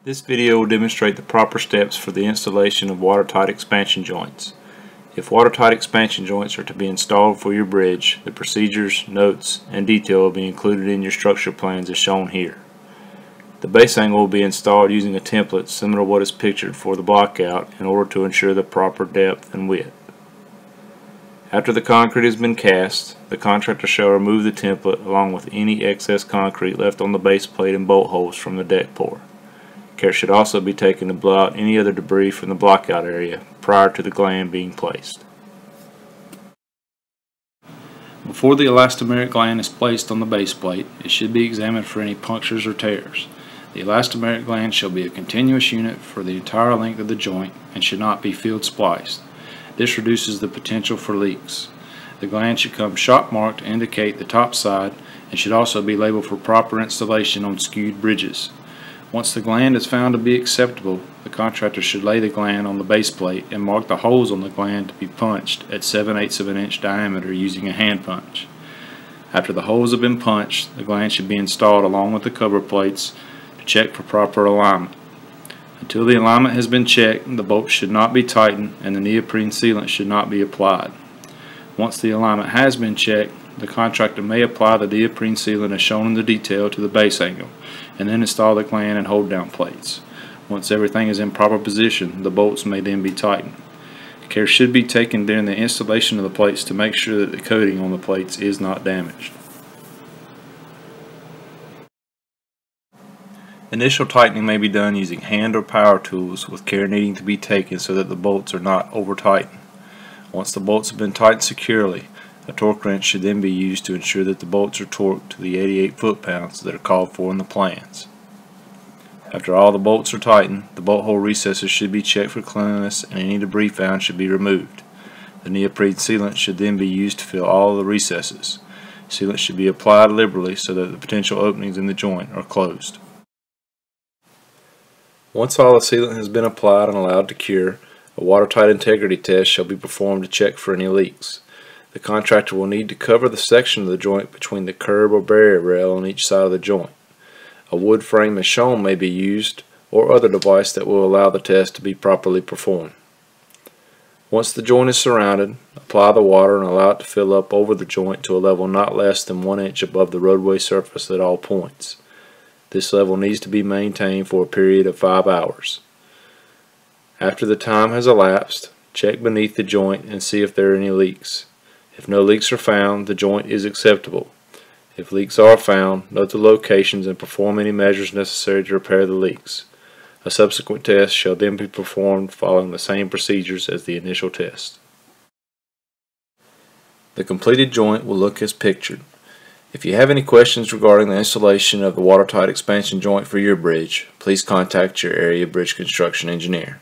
This video will demonstrate the proper steps for the installation of watertight expansion joints. If watertight expansion joints are to be installed for your bridge, the procedures, notes, and detail will be included in your structure plans as shown here. The base angle will be installed using a template similar to what is pictured for the blockout in order to ensure the proper depth and width. After the concrete has been cast, the contractor shall remove the template along with any excess concrete left on the base plate and bolt holes from the deck pour. Care should also be taken to blow out any other debris from the blockout area prior to the gland being placed. Before the elastomeric gland is placed on the base plate, it should be examined for any punctures or tears. The elastomeric gland shall be a continuous unit for the entire length of the joint and should not be field spliced. This reduces the potential for leaks. The gland should come shock marked to indicate the top side and should also be labeled for proper installation on skewed bridges. Once the gland is found to be acceptable, the contractor should lay the gland on the base plate and mark the holes on the gland to be punched at 7/8 of an inch diameter using a hand punch. After the holes have been punched, the gland should be installed along with the cover plates to check for proper alignment. Until the alignment has been checked, the bolts should not be tightened and the neoprene sealant should not be applied. Once the alignment has been checked, the contractor may apply the neoprene sealant as shown in the detail to the base angle and then install the gland and hold down plates. Once everything is in proper position, the bolts may then be tightened. Care should be taken during the installation of the plates to make sure that the coating on the plates is not damaged. Initial tightening may be done using hand or power tools, with care needing to be taken so that the bolts are not over tightened. Once the bolts have been tightened securely, a torque wrench should then be used to ensure that the bolts are torqued to the 88 foot-pounds that are called for in the plans. After all the bolts are tightened, the bolt hole recesses should be checked for cleanliness and any debris found should be removed. The neoprene sealant should then be used to fill all of the recesses. Sealant should be applied liberally so that the potential openings in the joint are closed. Once all the sealant has been applied and allowed to cure, a watertight integrity test shall be performed to check for any leaks. The contractor will need to cover the section of the joint between the curb or barrier rail on each side of the joint. A wood frame as shown may be used, or other device that will allow the test to be properly performed. Once the joint is surrounded, apply the water and allow it to fill up over the joint to a level not less than 1 inch above the roadway surface at all points. This level needs to be maintained for a period of 5 hours. After the time has elapsed, check beneath the joint and see if there are any leaks. If no leaks are found, the joint is acceptable. If leaks are found, note the locations and perform any measures necessary to repair the leaks. A subsequent test shall then be performed following the same procedures as the initial test. The completed joint will look as pictured. If you have any questions regarding the installation of the watertight expansion joint for your bridge, please contact your area bridge construction engineer.